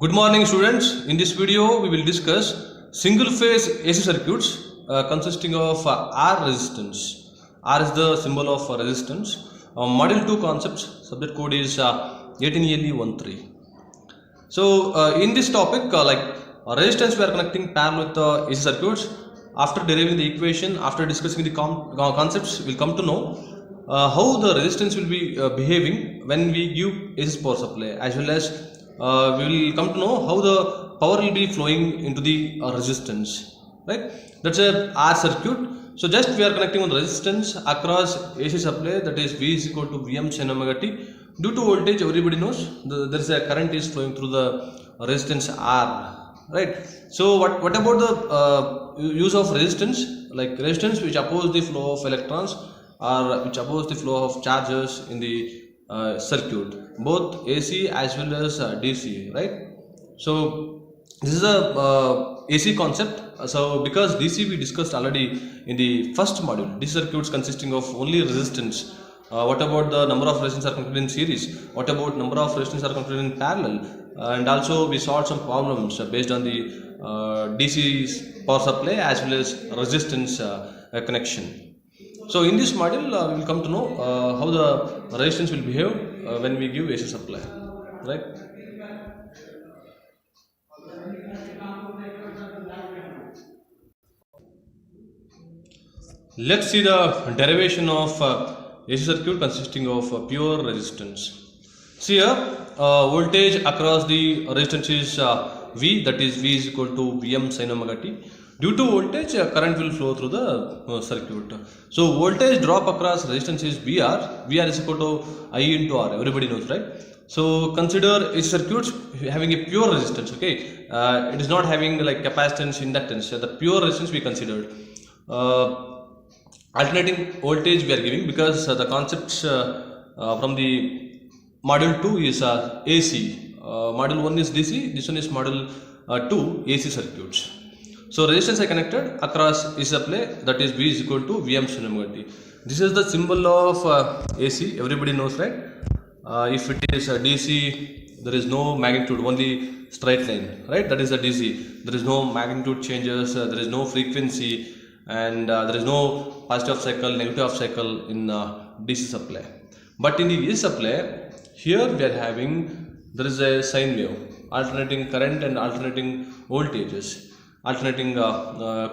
Good morning, students. In this video, we will discuss single phase AC circuits consisting of R resistance. R is the symbol of resistance. Module 2 concepts, subject code is 18ELE13. So, in this topic, resistance, we are connecting parallel with the AC circuits. After deriving the equation, after discussing the concepts, we will come to know how the resistance will be behaving when we give AC power supply, as well as we will come to know how the power will be flowing into the resistance, right? That's a R circuit. So just we are connecting on resistance across AC supply, that is V is equal to Vm sin omega t. Due to voltage, everybody knows there is a current is flowing through the resistance R, right? So what about the use of resistance? Like resistance which oppose the flow of electrons or which oppose the flow of charges in the circuit, both AC as well as DC, right? So this is a AC concept. So because DC we discussed already in the first module, DC circuits consisting of only resistance. What about the number of resistance are connected in series? What about number of resistance are connected in parallel? And also we solved some problems based on the DC power supply as well as resistance connection. So in this module, we will come to know how the resistance will behave when we give AC supply, right? Let's see the derivation of AC circuit consisting of pure resistance. See here, voltage across the resistance is V, that is V is equal to Vm sin omega t. Due to voltage, current will flow through the circuit. So voltage drop across resistance is VR. VR is equal to I into R. Everybody knows, right? So consider AC circuits having a pure resistance. Okay, it is not having like capacitance, inductance. The pure resistance we considered. Alternating voltage we are giving because the concepts from the module 2 is AC. Module 1 is DC. This one is module 2 AC circuits. So resistance I connected across AC supply, that is V is equal to Vm sin omega t. This is the symbol of AC. Everybody knows, right? If it is DC, there is no magnitude, only straight line, right? That is the DC. There is no magnitude changes. There is no frequency, and there is no positive cycle, negative cycle in DC supply. But in the AC supply, here we are having, there is a sine wave, alternating current and alternating voltages, alternating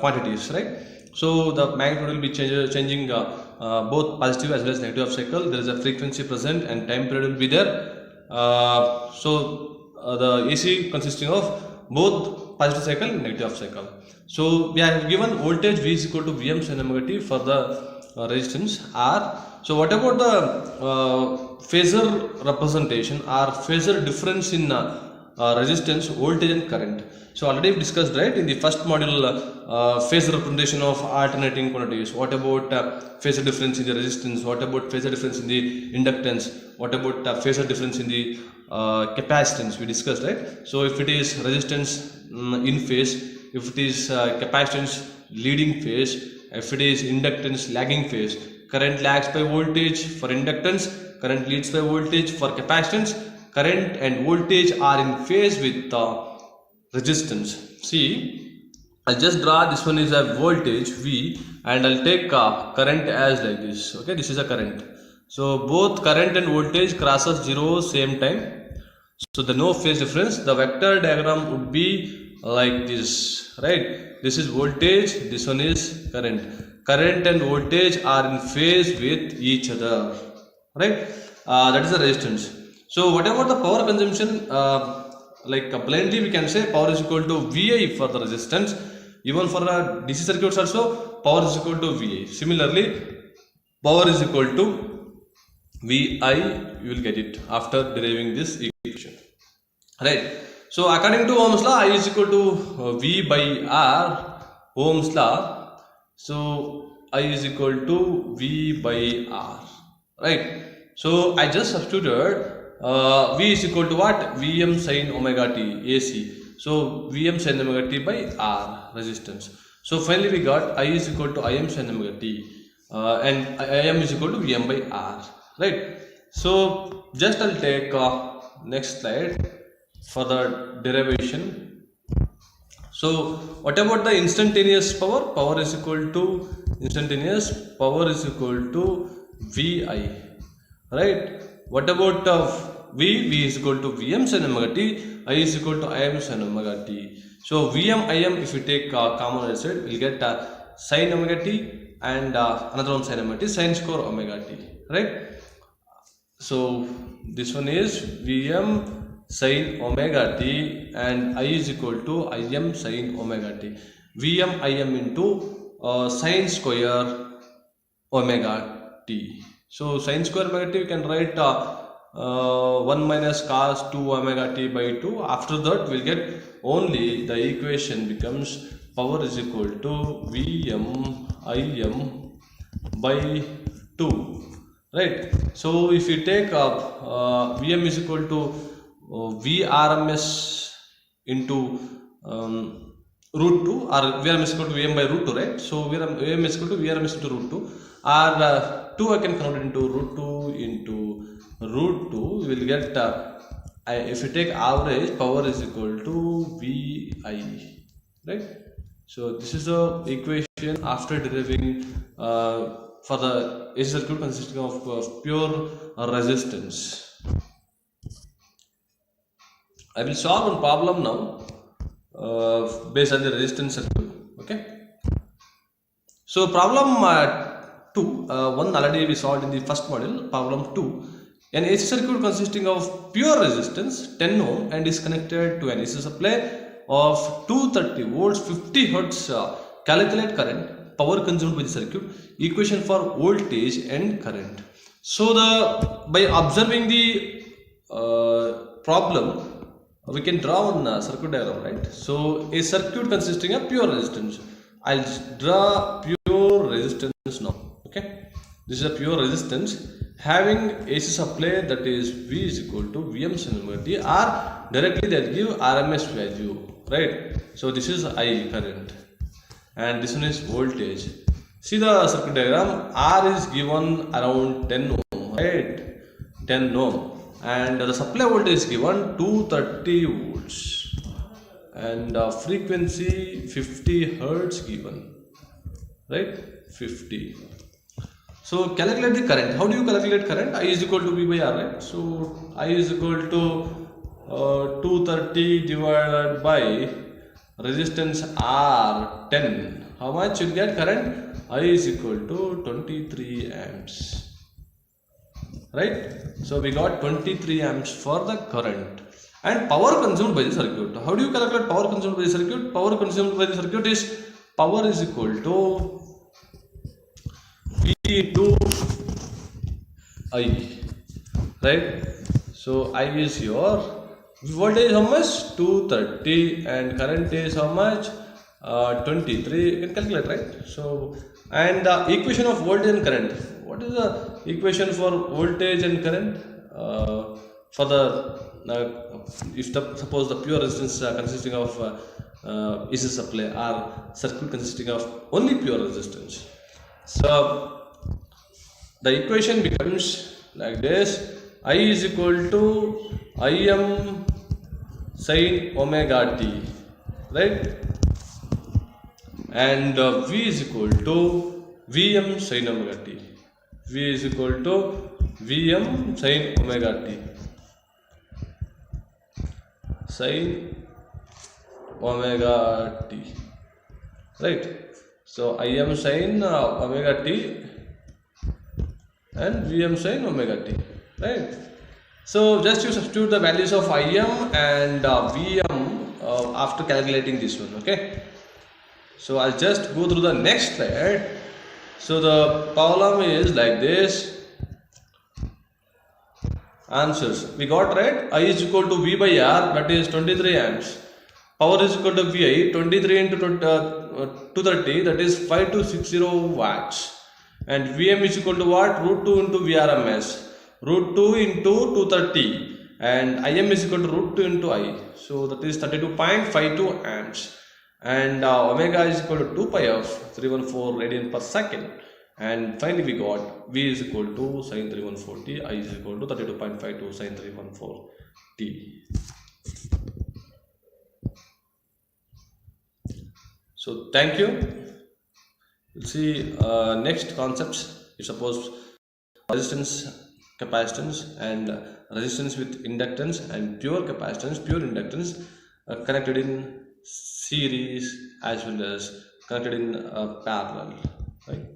quantities, right? So the magnitude will be changing both positive as well as negative cycle. There is a frequency present and time period will be there. The AC consisting of both positive cycle and negative cycle. So we have given voltage V is equal to Vm sin omega t for the resistance R. So what about the phasor representation or phasor difference in resistance, voltage and current? So already we discussed, right, in the first module, phasor representation of alternating quantities. What about phasor difference in the resistance? What about phasor difference in the inductance? What about phasor difference in the capacitance? We discussed, right? So if it is resistance in phase, if it is capacitance leading phase, if it is inductance lagging phase, current lags by voltage for inductance, current leads by voltage for capacitance, current and voltage are in phase with resistance. See, I'll just draw, this one is a voltage V and I'll take current as like this. Okay, this is a current. So both current and voltage crosses 0 same time. So the no phase difference. The vector diagram would be like this, right? This is voltage, this one is current. Current and voltage are in phase with each other, right? That is the resistance. So what about the power consumption? Plainly we can say power is equal to VI for the resistance. Even for DC circuits also, power is equal to VI. Similarly, power is equal to VI, you will get it after deriving this equation, right? So according to Ohm's law, I is equal to V by R, Ohm's law. So I is equal to V by R, right? So I just substituted V is equal to what? Vm sin omega t, AC. So Vm sin omega t by R, resistance. So finally we got I is equal to Im sin omega t and Im is equal to Vm by R, right? So just I'll take next slide. for the derivation. So what about the instantaneous power? Power is equal to instantaneous power is equal to Vi, right? What about V? V is equal to Vm sin omega t. I is equal to Im sin omega t. So Vm Im, if we take common outside, we'll get sin omega t and another one sin omega t, sin square omega t, right? So this one is Vm sin omega t and I is equal to Im sin omega t. Vm Im into sin square omega t. So sin square omega t we can write 1 minus cos 2 omega t by 2. After that we'll get only the equation becomes power is equal to Vm Im by 2, right? So if you take Vm is equal to Vrms into root 2, or Vrm is equal to Vm by root 2, right? So Vm is equal to Vrms into root 2, or 2 I can convert it into root 2 into root 2. We will get if you take average, power is equal to Vi, right? So this is the equation after deriving for the AC circuit consisting of pure resistance. I will solve one problem now based on the resistance circuit. Okay. So problem 2, one already we solved in the first module. Problem 2, an AC circuit consisting of pure resistance 10 ohm and is connected to an AC supply of 230 volts 50 hertz. Calculate current, power consumed by the circuit, equation for voltage and current. So by observing the problem, we can draw one circuit diagram, right? So a circuit consisting of pure resistance. I'll draw pure resistance now. Okay, this is a pure resistance having AC supply, that is V is equal to Vm sin omega t, or directly they give RMS value, right? So this is I current and this one is voltage. See the circuit diagram. R is given around 10 ohm, right? 10 ohm, and the supply voltage is given 230 volts and frequency 50 hertz given, right? 50. So calculate the current. How do you calculate current? I is equal to V by R, right? So I is equal to 230 divided by resistance R 10. How much you get current? I is equal to 23 amps, right? So we got 23 amps for the current. And power consumed by the circuit. How do you calculate power consumed by the circuit? Power consumed by the circuit is power is equal to V into I, right? So I is your voltage how much? 230 and current is how much? 23. You can calculate, right? So and the equation of voltage and current. What is the equation for voltage and current? For the if suppose the pure resistance consisting of AC supply or circuit consisting of only pure resistance. So the equation becomes like this: I is equal to Im sin omega t, right? And V is equal to Vm sin omega t. V is equal to Vm sin omega t. Sin omega t, right? So Im sin omega t and Vm sin omega t, right? So just you substitute the values of Im and Vm after calculating this one. Okay, so I'll just go through the next slide. So the problem is like this. Answers we got, right? I is equal to V by R, that is 23 amps. Power is equal to Vi, 23 into 230, that is 5260 watts. And Vm is equal to what? Root 2 into Vrms, root 2 into 230, and Im is equal to root 2 into I, so that is 32.52 amps. And omega is equal to 2 pi of 314 radian per second. And finally we got V is equal to sin 314t, I is equal to 32.52 sin 314t. So thank you. We'll see next concepts. You suppose resistance, capacitance, and resistance with inductance, and pure capacitance, pure inductance, connected in series as well as connected in parallel. Right.